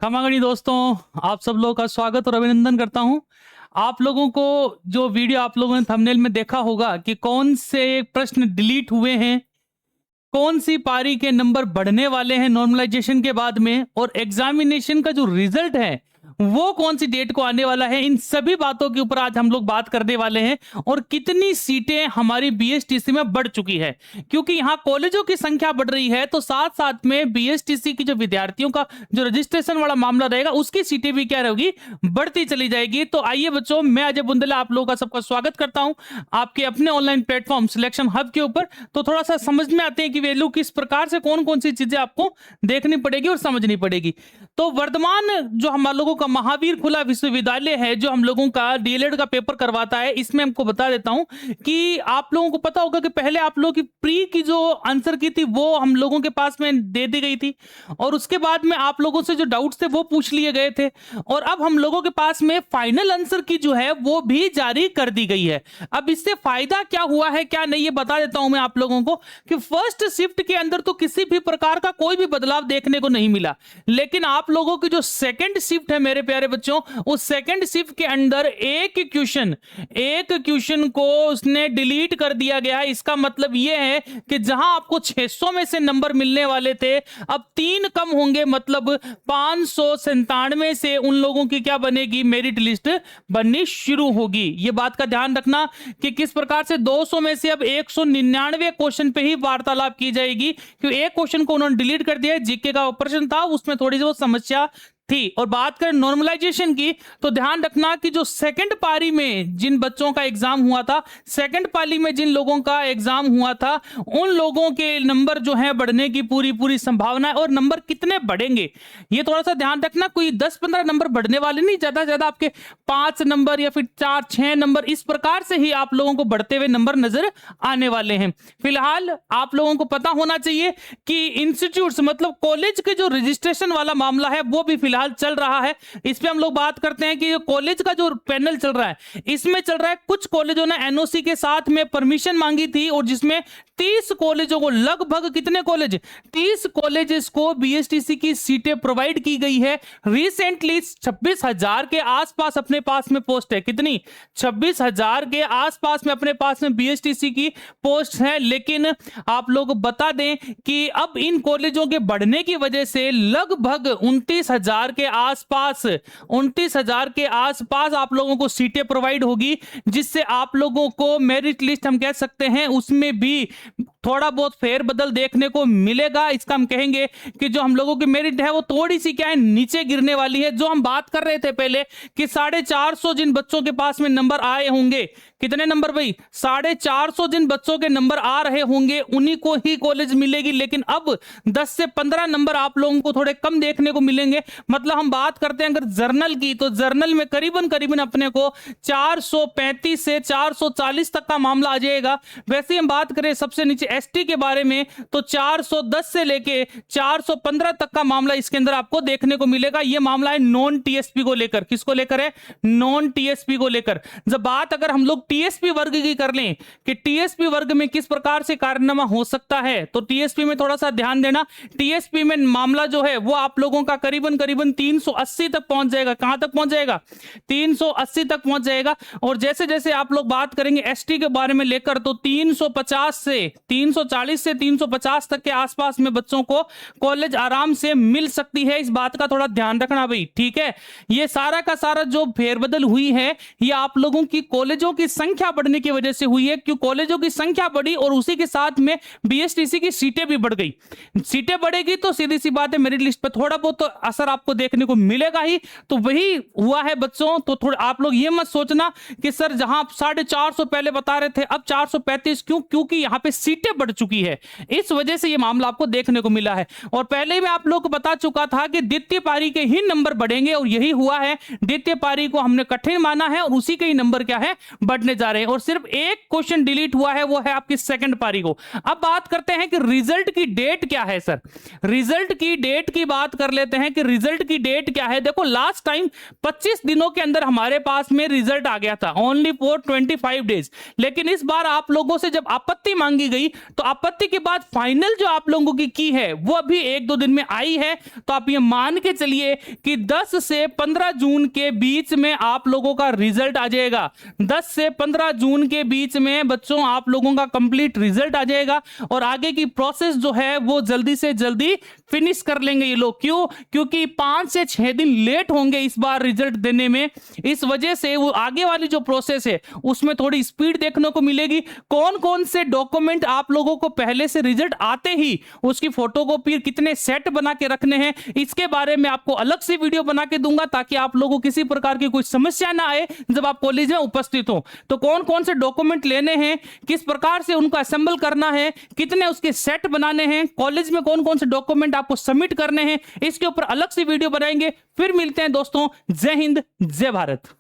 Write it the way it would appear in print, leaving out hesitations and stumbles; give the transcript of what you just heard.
खमागणी दोस्तों, आप सब लोगों का स्वागत और अभिनंदन करता हूं। आप लोगों को जो वीडियो आप लोगों ने थंबनेल में देखा होगा कि कौन से प्रश्न डिलीट हुए हैं, कौन सी पारी के नंबर बढ़ने वाले हैं नॉर्मलाइजेशन के बाद में, और एग्जामिनेशन का जो रिजल्ट है वो कौन सी डेट को आने वाला है, इन सभी बातों के ऊपर आज हम लोग बात करने वाले हैं। और कितनी सीटें हमारी बीएसटीसी में बढ़ चुकी है, क्योंकि यहाँ कॉलेजों की संख्या बढ़ रही है तो साथ साथ में बीएसटीसी की जो विद्यार्थियों का जो रजिस्ट्रेशन वाला मामला रहेगा उसकी सीटें भी क्या रहेगी, बढ़ती चली जाएगी। तो आइए बच्चों, मैं अजय बुंदेला आप लोगों का सबका स्वागत करता हूं आपके अपने ऑनलाइन प्लेटफॉर्म सिलेक्शन हब के ऊपर। तो थोड़ा सा समझ में आते हैं कि वैल्यू किस प्रकार से कौन कौन सी चीजें आपको देखनी पड़ेगी और समझनी पड़ेगी। तो वर्तमान जो हम लोगों का महावीर खुला विश्वविद्यालय है जो हम लोगों का डीएलएड का पेपर करवाता है, इसमें हमको बता देता हूं कि आप लोगों को पता होगा कि पहले आप लोगों की प्री की जो आंसर की थी वो हम लोगों के पास में दे दी गई थी, और उसके बाद में आप लोगों से जो डाउट्स थे वो पूछ लिए गए थे, और अब हम लोगों के पास में फाइनल आंसर की जो है वो भी जारी कर दी गई है। अब इससे फायदा क्या हुआ है क्या नहीं, ये बता देता हूं मैं आप लोगों को कि फर्स्ट शिफ्ट के अंदर तो किसी भी प्रकार का कोई भी बदलाव देखने को नहीं मिला, लेकिन आप लोगों की जो सेकंड शिफ्ट है मेरे प्यारे बच्चों, उस सेकंड शिफ्ट के अंदर एक क्वेश्चन को उसने डिलीट कर दिया गया है। इसका मतलब यह है कि जहां आपको 600 में से नंबर मिलने वाले थे, अब 3 कम होंगे, मतलब 597 से उन लोगों की क्या बनेगी, मेरिट लिस्ट बननी शुरू होगी। यह बात का ध्यान रखना कि किस प्रकार से 200 में से अब 199 क्वेश्चन पे ही वार्तालाप की जाएगी, क्योंकि एक क्वेश्चन को उन्होंने डिलीट कर दिया है। जीके का प्रश्न था, उसमें थोड़ी सी वो समस्या थी। और बात करें नॉर्मलाइजेशन की, तो ध्यान रखना कि जो सेकंड पारी में जिन बच्चों का एग्जाम हुआ था, सेकंड पारी में जिन लोगों का एग्जाम हुआ था, उन लोगों के नंबर जो है बढ़ने की पूरी संभावना है। और नंबर कितने बढ़ेंगे ये थोड़ा सा ध्यान रखना, कोई 10-15 नंबर बढ़ने वाले नहीं, ज्यादा से ज्यादा आपके 5 नंबर या फिर 4-6 नंबर, इस प्रकार से ही आप लोगों को बढ़ते हुए नंबर नजर आने वाले हैं। फिलहाल आप लोगों को पता होना चाहिए कि इंस्टीट्यूट्स मतलब कॉलेज के जो रजिस्ट्रेशन वाला मामला है वो भी फिलहाल चल रहा है। इस पे हम लोग बात करते हैं कि कॉलेज का जो पैनल चल रहा है, इसमें चल रहा है कुछ कॉलेजों ने एनओसी के साथ में परमिशन मांगी थी, और जिसमें 30 कॉलेजों को, लगभग कितने कॉलेज, 30 कॉलेजेस को बीएसटीसी की सीटें प्रोवाइड की गई है। रिसेंटली 26,000 के आसपास अपने पास में पोस्ट है, कितनी, 26,000 के आसपास में अपने पास में बीएसटीसी की पोस्ट है। लेकिन आप लोग बता दें कि अब इन कॉलेजों के बढ़ने की वजह से लगभग 29,000 के आसपास आप लोगों को सीटें प्रोवाइड होगी, जिससे आप लोगों को मेरिट लिस्ट हम कह सकते हैं उसमें भी थोड़ा बहुत फेरबदल देखने को मिलेगा। इसका हम कहेंगे कि जो हम लोगों की मेरिट है वो थोड़ी सी क्या है, नीचे गिरने वाली है। जो हम बात कर रहे थे पहले कि 450 जिन बच्चों के पास में नंबर आए होंगे, कितने नंबर भाई, 450 जिन बच्चों के नंबर आ रहे होंगे उन्हीं को ही कॉलेज मिलेगी। लेकिन अब 10 से 15 नंबर आप लोगों को थोड़े कम देखने को मिलेंगे। मतलब हम बात करते हैं अगर जर्नल की, तो जर्नल में करीबन अपने को 435 से 440 तक का मामला आ जाएगा। वैसे हम बात करें सबसे नीचे एसटी के बारे में, तो 410 से लेके 415 तक का मामला इसके अंदर आपको देखने को मिलेगा। यह मामला है नॉन टीएसपी को लेकर। किसको लेकर है, नॉन टीएसपी को लेकर। जब बात अगर हम लोग टीएसपी वर्ग की कर लें कि टीएसपी वर्ग में किस प्रकार से कारनामा हो सकता है, तो टीएसपी में थोड़ा सा ध्यान देना। टीएसपी में मामला जो है वो आप लोगों का करीबन 380 तक पहुंच जाएगा। कहां तक पहुंच जाएगा, 380 तक पहुंच जाएगा। और जैसे जैसे आप लोग बात करेंगे एसटी के बारे में लेकर, तो 340 से 350 तक के आसपास में बच्चों को कॉलेज आराम से मिल सकती है। इस बात का थोड़ा ध्यान रखना भाई, ठीक है। ये सारा का सारा जो फेरबदल हुई है ये आप लोगों की कॉलेजों की संख्या बढ़ने की वजह से हुई है, क्योंकि कॉलेजों की संख्या बढ़ी और उसी के साथ में बीएसटीसी की सीटें भी बढ़ गई। सीटें बढ़ेगी तो सीधी सी बात है मेरिट लिस्ट पर थोड़ा बहुत तो असर आपको देखने को मिलेगा ही। तो वही हुआ है बच्चों। तो थोड़ा आप लोग ये मत सोचना कि सर जहां 450 पहले बता रहे थे अब 435 क्यों, क्योंकि यहां पे सीटें बढ़ चुकी है, इस वजह से ये मामला आपको देखने को मिला है। और पहले मैं आप लोग को बता चुका था कि द्वितीय पारी के ही नंबर बढ़ेंगे, और यही हुआ है। द्वितीय पारी को हमने कठिन माना है और उसी के ही नंबर क्या है, बढ़ने जा रहे हैं। और सिर्फ एक क्वेश्चन डिलीट हुआ है, वो है आपकी सेकंड पारी को। अब बात करते हैं कि रिजल्ट की डेट क्या है। सर रिजल्ट की डेट की बात कर लेते हैं कि रिजल्ट की डेट क्या है। देखो लास्ट टाइम 25 दिनों के अंदर हमारे पास में रिजल्ट आ गया था, ओनली फॉर 25 डेज। लेकिन इस बार आप लोगों से जब आपत्ति मांगी गई तो आपत्ति के बाद फाइनल जो आप लोगों की है वो अभी 1-2 दिन में आई है। तो आप ये मान के चलिए कि 10 से 15 जून के बीच में आप लोगों का रिजल्ट आ जाएगा। 10 से 15 जून के बीच में बच्चों आप लोगों का कंप्लीट रिजल्ट आ जाएगा और आगे की प्रोसेस जो है वो जल्दी से जल्दी फिनिश कर लेंगे ये लोग। क्यों? क्योंकि 5 से 6 दिन लेट होंगे इस बार रिजल्ट देने में। इस वजह से वो आगे वाली जो प्रोसेस है उसमें थोड़ी स्पीड देखने को मिलेगी। कौन कौन से डॉक्यूमेंट आप लोगों को पहले से रिजल्ट आते ही उसकी फोटोकॉपी कितने सेट बना के रखने हैं, इसके बारे में आपको अलग से वीडियो बना के दूंगा ताकि आप लोगों को किसी प्रकार की कोई समस्या ना आए जब आप कॉलेज में उपस्थित हो। तो कौन कौन से डॉक्यूमेंट लेने हैं, किस प्रकार से उनको असेंबल करना है, कितने उसके सेट बनाने हैं, कॉलेज में कौन कौन से डॉक्यूमेंट आपको सबमिट करने हैं, इसके ऊपर अलग से वीडियो बनाएंगे। फिर मिलते हैं दोस्तों। जय हिंद, जय भारत।